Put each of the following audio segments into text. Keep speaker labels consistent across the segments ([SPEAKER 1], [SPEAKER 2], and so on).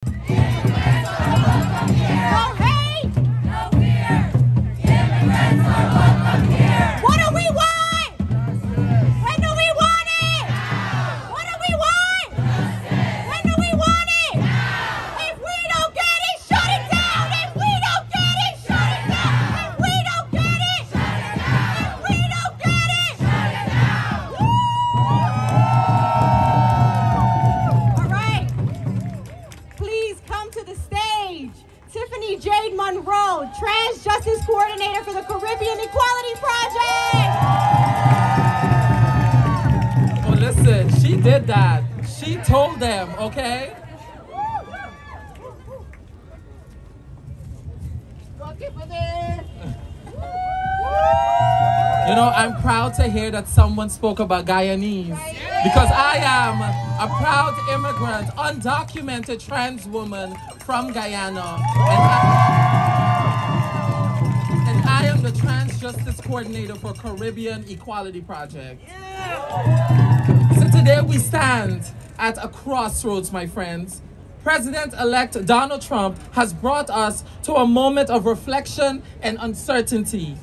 [SPEAKER 1] Immigrants are welcome here. No hate. No fear. Immigrants are welcome here. What do we want? When do we want it? Now. What do we want? Justice. When do we want it? Now. If we don't get it, shut it down. If we don't get it, shut it down. If we don't get it, shut it down. If we don't get it, shut it down. All right. Please come to the stage. Tiffany Jade Monroe, Trans Justice Coordinator for the Caribbean Equality Project.
[SPEAKER 2] Oh, listen, she did that. She told them, okay? You know, I'm proud to hear that someone spoke about Guyanese, because I am a proud immigrant, undocumented trans woman from Guyana, and I am the Trans Justice Coordinator for Caribbean Equality Project. So today we stand at a crossroads, my friends. President-elect Donald Trump has brought us to a moment of reflection and uncertainty.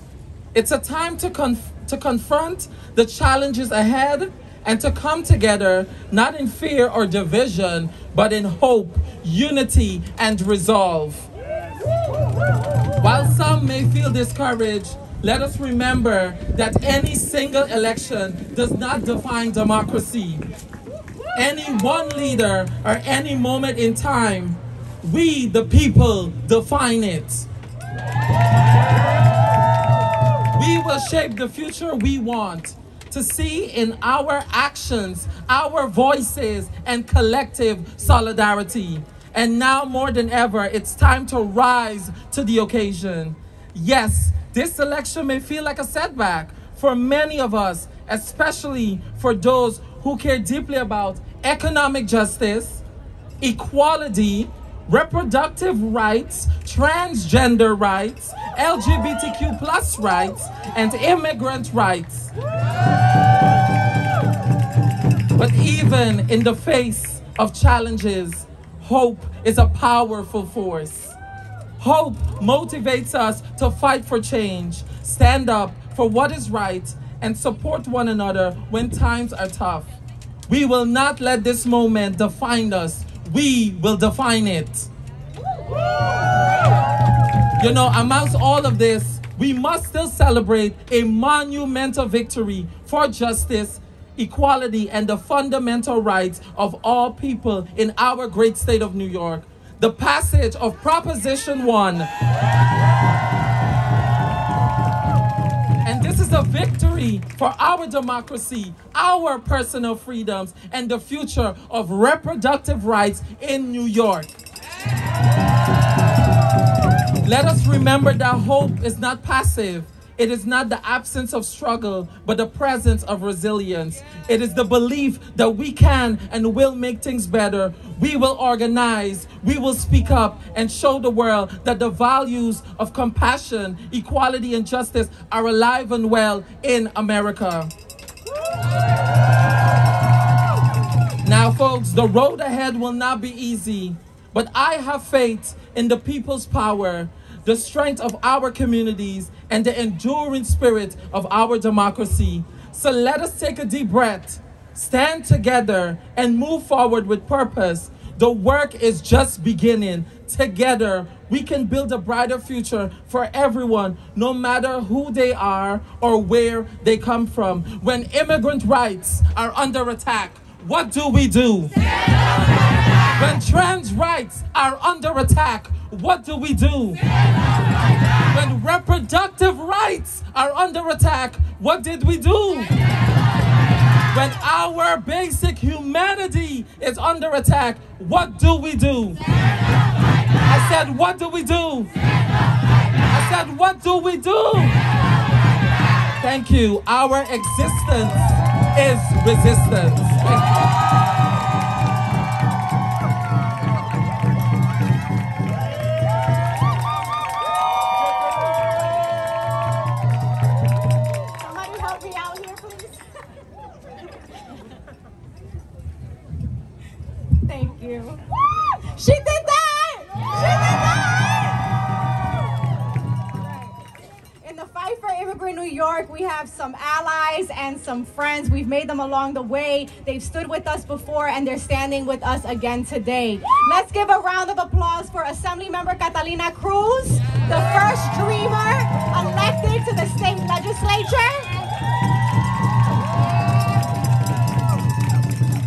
[SPEAKER 2] It's a time to confront the challenges ahead and to come together, not in fear or division, but in hope, unity, and resolve. While some may feel discouraged, let us remember that any single election does not define democracy. Any one leader or any moment in time, we, the people, define it. We will shape the future we want to see in our actions, our voices, and collective solidarity. And now more than ever, it's time to rise to the occasion. Yes, this election may feel like a setback for many of us, especially for those who care deeply about economic justice, equality, reproductive rights, transgender rights, LGBTQ+ rights, and immigrant rights. But even in the face of challenges, hope is a powerful force. Hope motivates us to fight for change, stand up for what is right, and support one another when times are tough. We will not let this moment define us. We will define it. You know, amongst all of this, we must still celebrate a monumental victory for justice, equality, and the fundamental rights of all people in our great state of New York. The passage of Proposition 1. And this is a victory for our democracy, our personal freedoms, and the future of reproductive rights in New York. Let us remember that hope is not passive. It is not the absence of struggle, but the presence of resilience. It is the belief that we can and will make things better. We will organize, we will speak up, and show the world that the values of compassion, equality, and justice are alive and well in America. Now, folks, the road ahead will not be easy, but I have faith in the people's power, the strength of our communities, and the enduring spirit of our democracy. So let us take a deep breath, stand together, and move forward with purpose. The work is just beginning. Together, we can build a brighter future for everyone, no matter who they are or where they come from. When immigrant rights are under attack, what do we do? When trans rights are under attack, what do we do? When reproductive rights are under attack, what did we do? When our basic humanity is under attack, what do we do? I said, what do we do? I said, what do we do? Thank you. Our existence is resistance. Thank you.
[SPEAKER 1] Thank you. She did that! we have some allies and some friends. We've made them along the way. They've stood with us before and they're standing with us again today. Let's give a round of applause for Assemblymember Catalina Cruz, the first dreamer elected to the state legislature.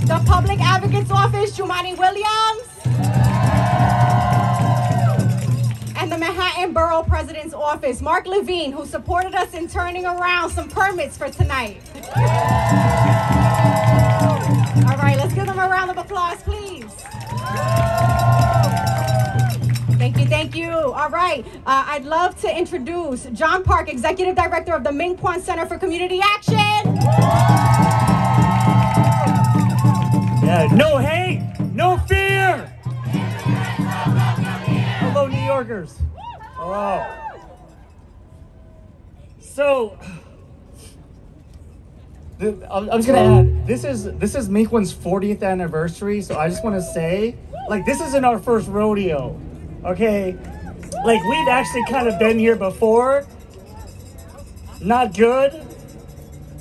[SPEAKER 1] The Public Advocate's Office, Jumani Williams. And the Manhattan Borough President's Office, Mark Levine, who supported us in turning around some permits for tonight. All right, let's give them a round of applause, please. Thank you, thank you. All right, I'd love to introduce John Park, Executive Director of the Ming Kwan Center for Community Action.
[SPEAKER 3] Yeah, no hate, no fear. Hello, New Yorkers. Hello. So, I'm just gonna add. This is Ming Kwan's 40th anniversary. So I just want to say, like, this isn't our first rodeo, okay? Like, we've actually kind of been here before. Not good,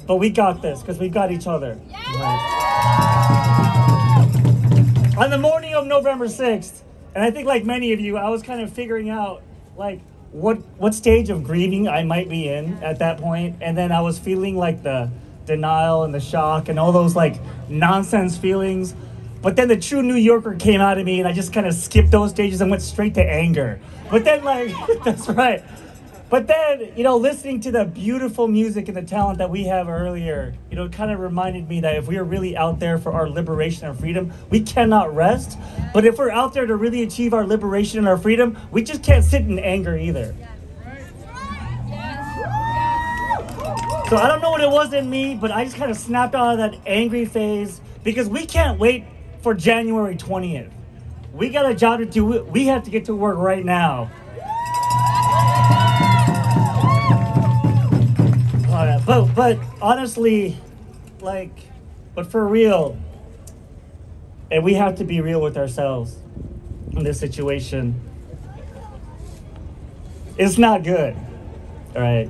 [SPEAKER 3] but we got this because we got each other. Right. On the morning of November 6th. And I think, like many of you, I was kind of figuring out, like, what stage of grieving I might be in at that point. And then I was feeling, like, the denial and the shock and all those, like, nonsense feelings. But then the true New Yorker came out of me, and I just kind of skipped those stages and went straight to anger. But then, like, that's right. But then, you know, listening to the beautiful music and the talent that we have earlier, you know, it kind of reminded me that if we are really out there for our liberation and freedom, we cannot rest. But if we're out there to really achieve our liberation and our freedom, we just can't sit in anger either. So I don't know what it was in me, but I just kind of snapped out of that angry phase because we can't wait for January 20th. We got a job to do. We have to get to work right now. But honestly, like, but for real, and we have to be real with ourselves in this situation. It's not good, all right?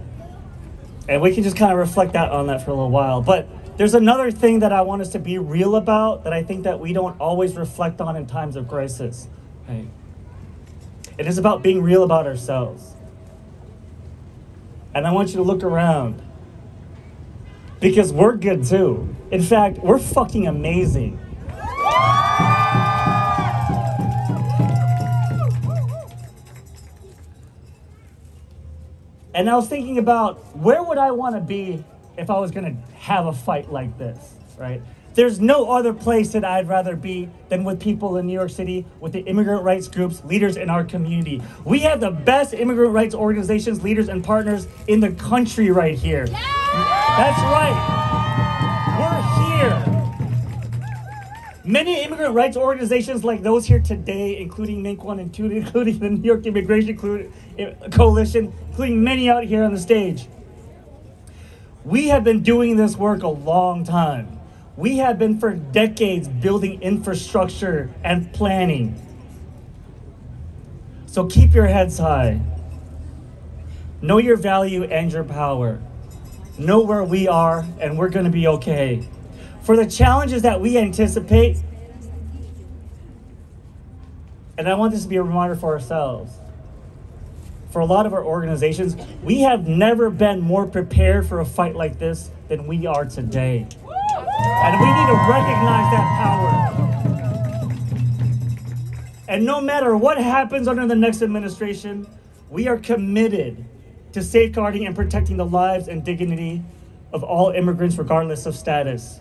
[SPEAKER 3] And we can just kind of reflect on that for a little while. But there's another thing that I want us to be real about that I think that we don't always reflect on in times of crisis, right? It is about being real about ourselves. And I want you to look around. Because we're good too. In fact, we're fucking amazing. And I was thinking about where would I want to be if I was going to have a fight like this, right? There's no other place that I'd rather be than with people in New York City, with the immigrant rights groups, leaders in our community. We have the best immigrant rights organizations, leaders, and partners in the country right here. That's right. We're here. Many immigrant rights organizations like those here today, including Ming Kwan, including the New York Immigration Coalition, including many out here on the stage. We have been doing this work a long time. We have been for decades building infrastructure and planning. So keep your heads high. Know your value and your power. Know where we are, and we're going to be okay. For the challenges that we anticipate, and I want this to be a reminder for ourselves, for a lot of our organizations, we have never been more prepared for a fight like this than we are today. And we need to recognize that power. And no matter what happens under the next administration, we are committed to safeguarding and protecting the lives and dignity of all immigrants, regardless of status.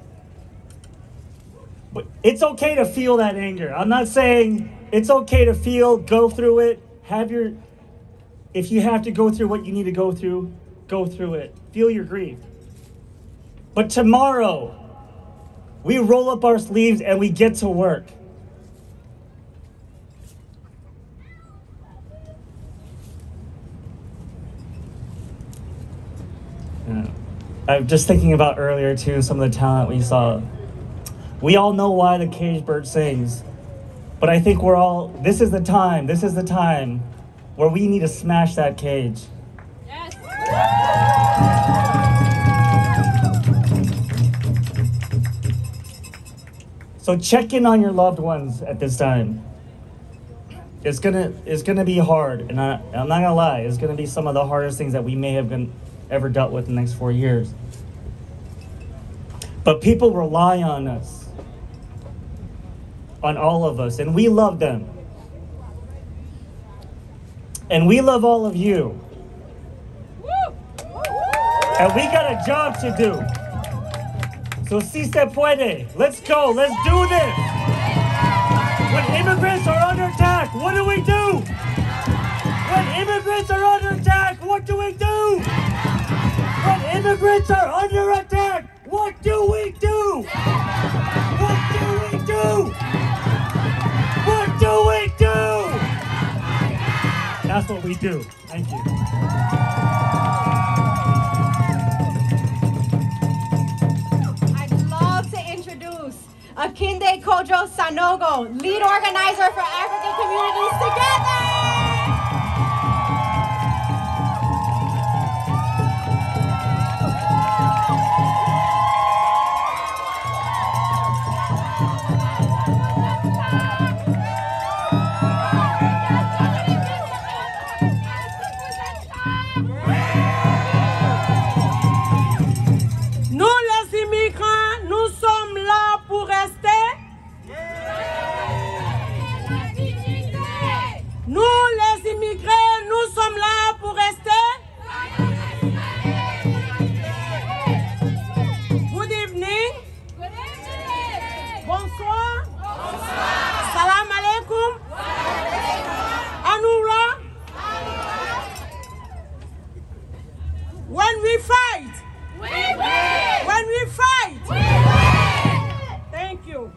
[SPEAKER 3] But it's okay to feel that anger. I'm not saying it's okay to feel, go through it, if you have to go through what you need to go through it. Feel your grief. But tomorrow, we roll up our sleeves and we get to work. I'm just thinking about earlier too, some of the talent we saw. We all know why the cage bird sings, but I think this is the time where we need to smash that cage. Yes. So check in on your loved ones at this time. It's gonna be hard, and I'm not gonna lie, it's gonna be some of the hardest things that we may have ever dealt with in the next 4 years. But people rely on us, on all of us, and we love them. And we love all of you. And we got a job to do. So si se puede. Let's go. Let's do this. When immigrants are under attack, what do we do? When immigrants are under attack, what do we do? When immigrants are under attack, what do we do? What do we do? What do we do? That's what we do. Thank you.
[SPEAKER 1] Akinde Kojo Sanogo, lead organizer for African Communities Together!
[SPEAKER 4] Nous les immigrants, nous sommes là pour rester. Nous les immigrés, nous sommes là pour rester. Good evening. Bonsoir. Salam alaikum. Anoura. When we fight. When we fight. Thank you.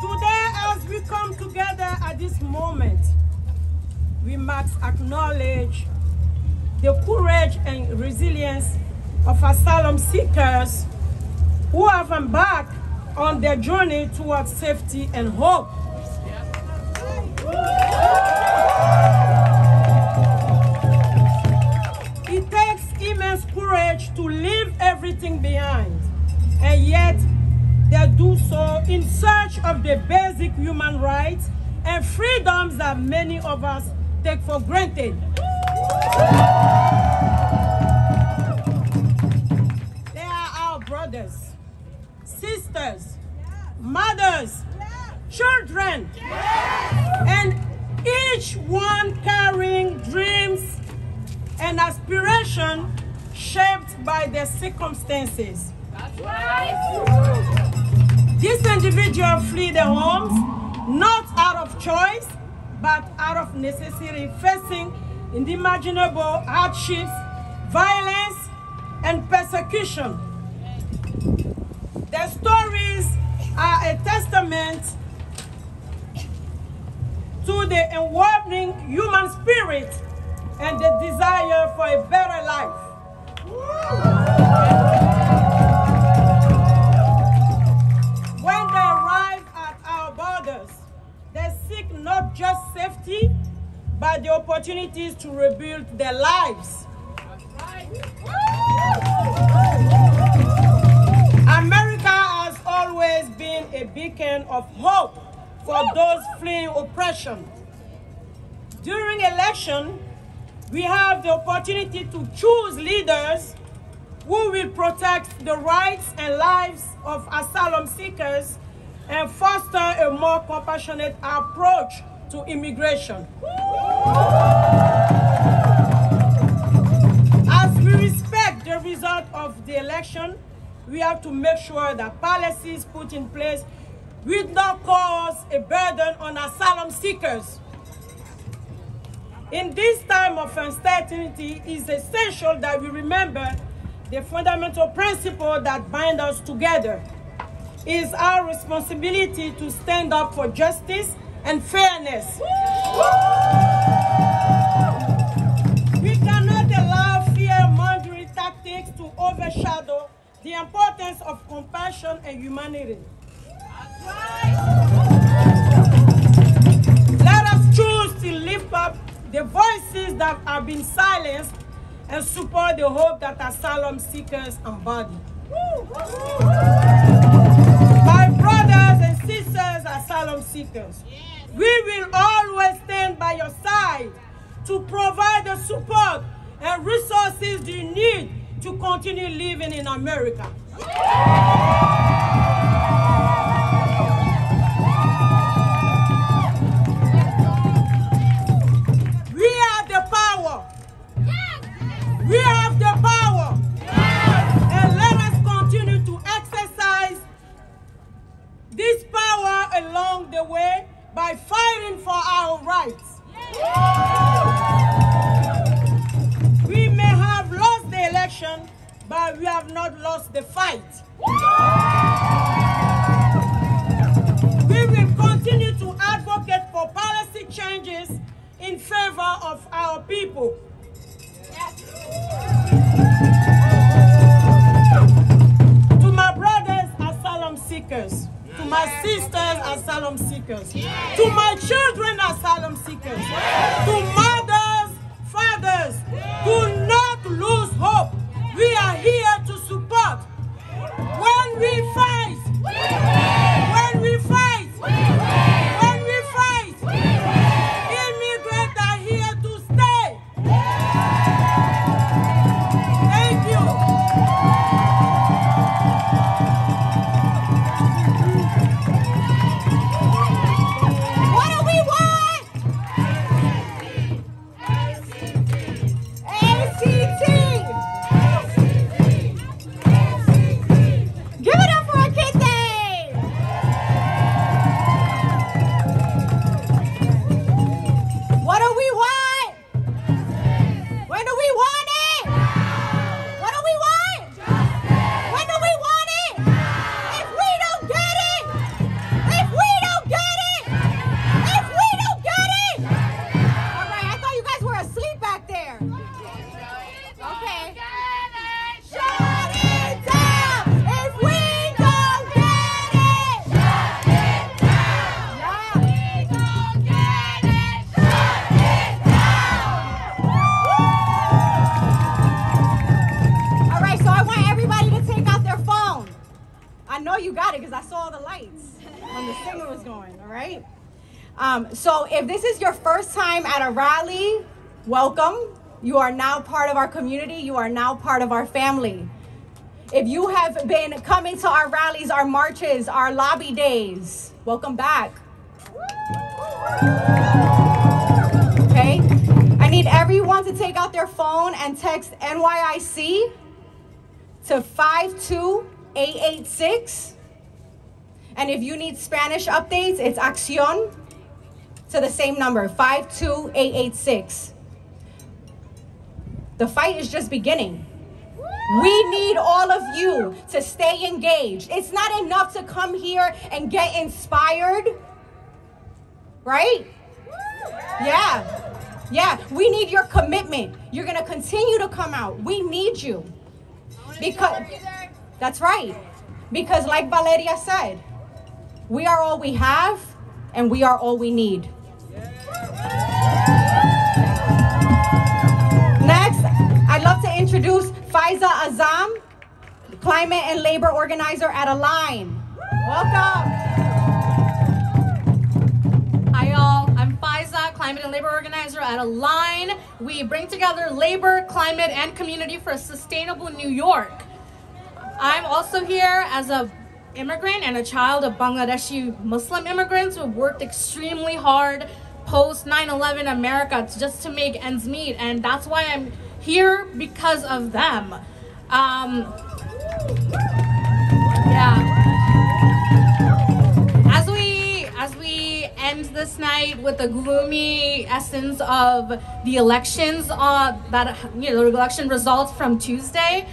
[SPEAKER 4] Today, as we come together at this moment, we must acknowledge the courage and resilience of asylum seekers who have embarked on their journey towards safety and hope. It takes immense courage to leave everything behind, and yet they do so in search of the basic human rights and freedoms that many of us take for granted. They are our brothers, sisters, mothers, children, and each one carrying dreams and aspiration shaped by their circumstances. That's right. These individuals flee their homes, not out of choice, but out of necessity, facing unimaginable hardships, violence, and persecution. Their stories are a testament to the enwhelming human spirit and the desire for a better life. When they arrive at our borders, they seek not just safety, but the opportunities to rebuild their lives. America has always been a beacon of hope for those fleeing oppression. During election, we have the opportunity to choose leaders who will protect the rights and lives of asylum seekers and foster a more compassionate approach to immigration. As we respect the result of the election, we have to make sure that policies put in place will not cause a burden on asylum seekers. In this time of uncertainty, it is essential that we remember the fundamental principle that binds us together. It is our responsibility to stand up for justice and fairness. We cannot allow fear-mongering tactics to overshadow the importance of compassion and humanity. Let us choose to lift up the voices that have been silenced and support the hope that asylum seekers embody. asylum seekers. We will always stand by your side to provide the support and resources you need to continue living in America. We have the power. We have the power. And let us continue to exercise this power along the way by fighting for our rights. We may have lost the election, but we have not lost the fight. We will continue to advocate for policy changes in favor of our people. To my brothers, asylum seekers. To my sisters, asylum seekers. To my children, asylum seekers. To mothers, fathers, do not lose hope. We are here to support. When we fight, when we fight, when we fight, immigrants are here to stay. Thank you.
[SPEAKER 1] What do we want? ACT. Give it up for our kids. What do we want? When do we want it? What do we want? When do we want it? If we don't get it, if we don't get it, if we don't get it. All right, I thought you guys were asleep back there. Okay. Shut it down if we don't get it. Shut it down. Yeah. We don't get it. Shut it down. All right, so I want everybody to take out their phone. I know you got it because I saw the lights when the singer was going, all right? So if this is your first time at a rally, welcome. You are now part of our community. You are now part of our family. If you have been coming to our rallies, our marches, our lobby days, welcome back. Okay? I need everyone to take out their phone and text NYIC to 52886. And if you need Spanish updates, it's Acción to the same number, 52886. The fight is just beginning. We need all of you to stay engaged. It's not enough to come here and get inspired, right? Yeah, we need your commitment. You're gonna continue to come out. We need you. Because, that's right. Because like Valeria said, we are all we have and we are all we need. Next, I'd love to introduce Faiza Azam, Climate and Labor Organizer at Align. Welcome.
[SPEAKER 5] Hi y'all, I'm Faiza, Climate and Labor Organizer at Align. We bring together labor, climate, and community for a sustainable New York. I'm also here as an immigrant and a child of Bangladeshi Muslim immigrants who have worked extremely hard post 9/11 America just to make ends meet, and that's why I'm here, because of them. As we end this night with the gloomy essence of the elections, the election results from Tuesday,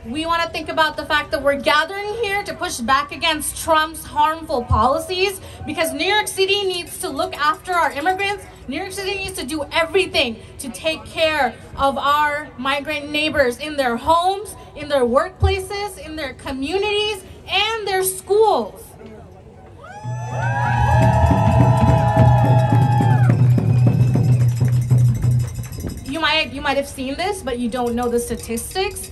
[SPEAKER 5] we want to think about the fact that we're gathering here to push back against Trump's harmful policies, because New York City needs to look after our immigrants. New York City needs to do everything to take care of our migrant neighbors in their homes, in their workplaces, in their communities, and their schools. You might have seen this, but you don't know the statistics.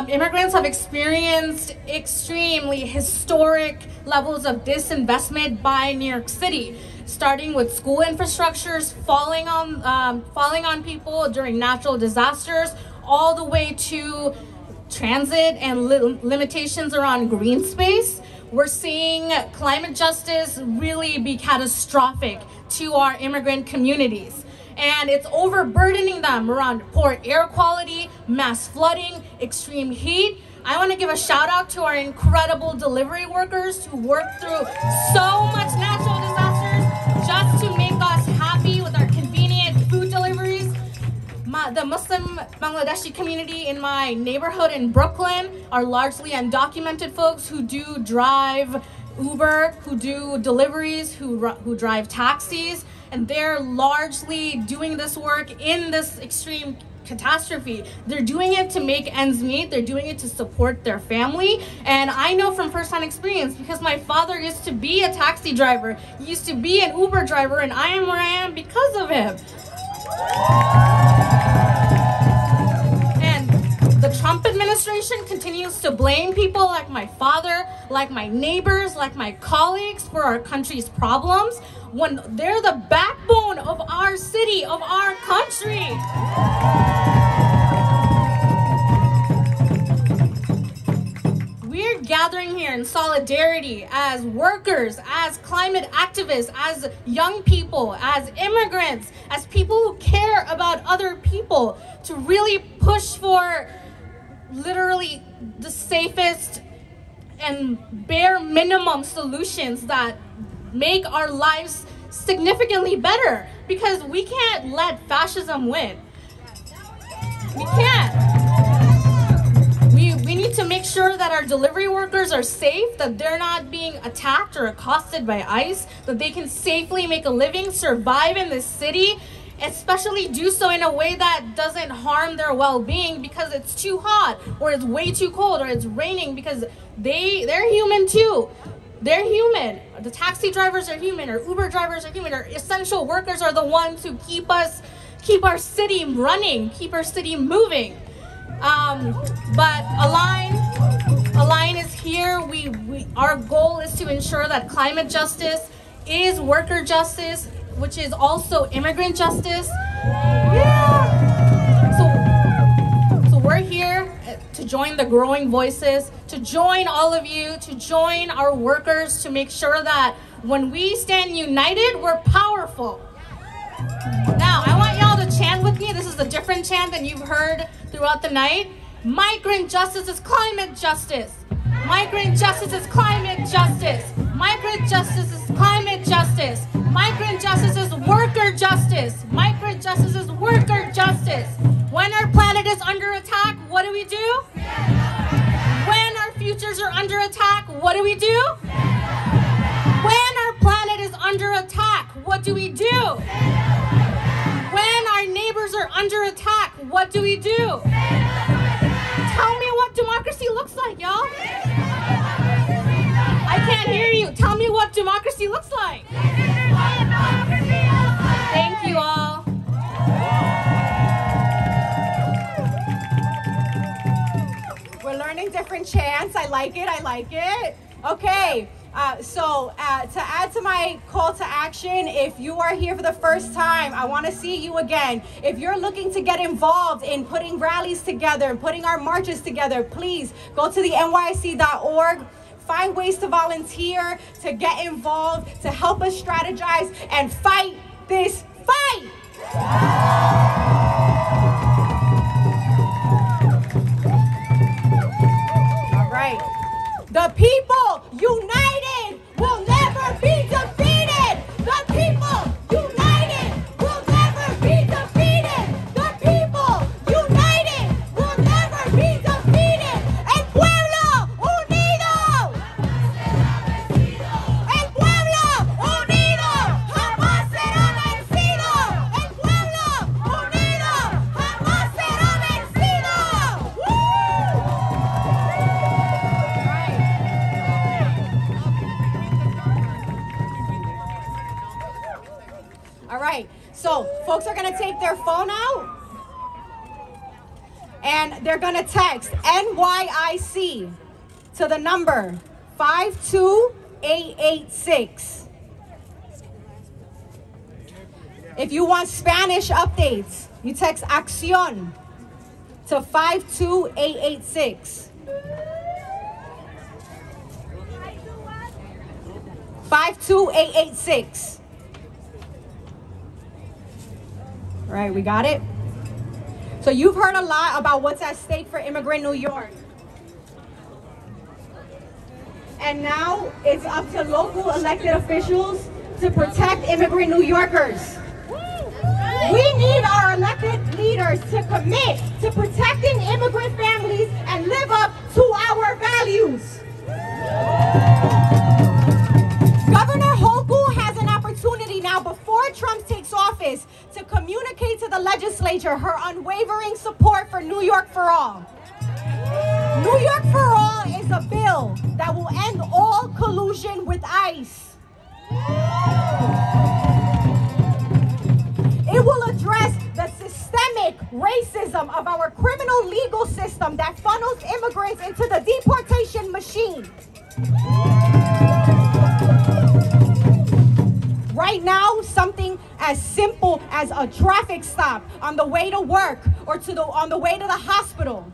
[SPEAKER 5] Immigrants have experienced extremely historic levels of disinvestment by New York City, starting with school infrastructures falling on people during natural disasters, all the way to transit and limitations around green space. We're seeing climate justice really be catastrophic to our immigrant communities. And it's overburdening them around poor air quality, mass flooding, extreme heat. I want to give a shout out to our incredible delivery workers who work through so much natural disasters just to make us happy with our convenient food deliveries. The Muslim Bangladeshi community in my neighborhood in Brooklyn are largely undocumented folks who do drive Uber, who do deliveries, who drive taxis, and they're largely doing this work in this extreme catastrophe. They're doing it to make ends meet. They're doing it to support their family. And I know from firsthand experience, because my father used to be a taxi driver, he used to be an Uber driver, and I am where I am because of him. And the Trump administration continues to blame people like my father, like my neighbors, like my colleagues for our country's problems, when they're the backbone of our city, of our country. We're gathering here in solidarity as workers, as climate activists, as young people, as immigrants, as people who care about other people, to really push for literally the safest and bare minimum solutions that make our lives significantly better, because we can't let fascism win. We can't. We need to make sure that our delivery workers are safe, that they're not being attacked or accosted by ICE, that they can safely make a living, survive in this city, especially do so in a way that doesn't harm their well-being because it's too hot, or it's way too cold, or it's raining, because they're human too. They're human. The taxi drivers are human, or Uber drivers are human, or essential workers are the ones who keep our city running, keep our city moving. But Align is here. Our goal is to ensure that climate justice is worker justice, which is also immigrant justice. Yeah. So we're here to join the growing voices, to join all of you, to join our workers, to make sure that when we stand united, we're powerful. Now, I want y'all to chant with me. This is a different chant than you've heard throughout the night. Migrant justice is climate justice. Migrant justice is climate justice. Migrant justice is climate justice. Migrant justice is worker justice. Migrant justice is worker justice. When our planet is under attack, what do we do? When our futures are under attack, what do we do? When our planet is under attack, what do we do? When our neighbors are under attack, what do we do? Tell me what democracy looks like, y'all. I can't hear you. Tell me what democracy looks like. Thank you all.
[SPEAKER 1] We're learning different chants. I like it. I like it. Okay. So to add to my call to action, if you are here for the first time, I want to see you again. If you're looking to get involved in putting rallies together and putting our marches together, please go to the nyc.org. Find ways to volunteer, to get involved, to help us strategize and fight this fight. All right. The people united will never be defeated. The people united will never be defeated. The people united will never be defeated. El pueblo unido. El pueblo unido jamás será vencido. El pueblo unido jamás será vencido. All right, so folks are gonna take their phone out and they're gonna text NYIC to the number 528 52886. If you want Spanish updates, you text Acción to 52886. 52886. All right, we got it? So you've heard a lot about what's at stake for Immigrant New York. And now it's up to local elected officials to protect Immigrant New Yorkers. We need our elected leaders to commit to protecting immigrant families and live up to our values. Governor Hochul has an opportunity now before Trump takes office to communicate to the legislature her unwavering support for New York for All. New York for All is a bill that will end all collusion with ICE. It will address the systemic racism of our criminal legal system that funnels immigrants into the deportation machine. Right now, something as simple as a traffic stop on the way to work or on the way to the hospital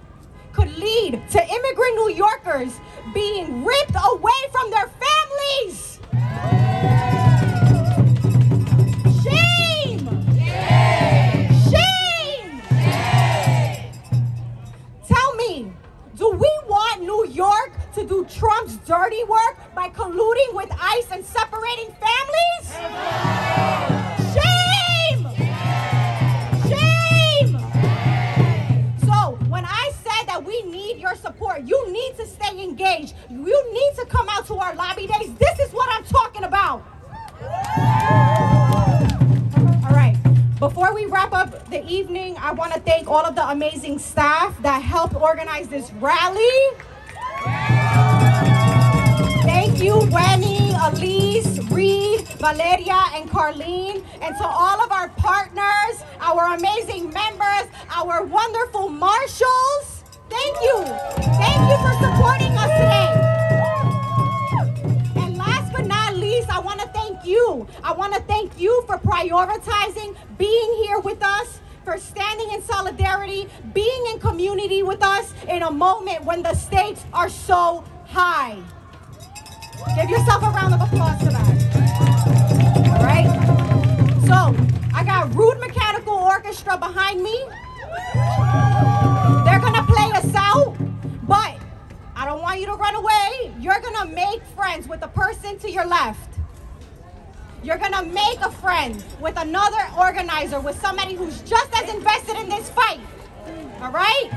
[SPEAKER 1] could lead to immigrant New Yorkers being ripped away from their families. Shame! Shame! Tell me, do we want New York to do Trump's dirty work by colluding with ICE and separating families? Shame! Shame! So when I said that we need your support, you need to stay engaged. You need to come out to our lobby days. This is what I'm talking about. All right. Before we wrap up the evening, I want to thank all of the amazing staff that helped organize this rally. Thank you, Wenny, Elise, Reed, Valeria, and Carlene, and to all of our partners, our amazing members, our wonderful marshals. Thank you. Thank you for supporting us today. And last but not least, I want to thank you. I want to thank you for prioritizing being here with us, for standing in solidarity, being in community with us in a moment when the stakes are so high. Give yourself a round of applause for that. All right? So, I got Rude Mechanical Orchestra behind me. They're going to play us out, but I don't want you to run away. You're going to make friends with the person to your left. You're going to make a friend with another organizer, with somebody who's just as invested in this fight. All right?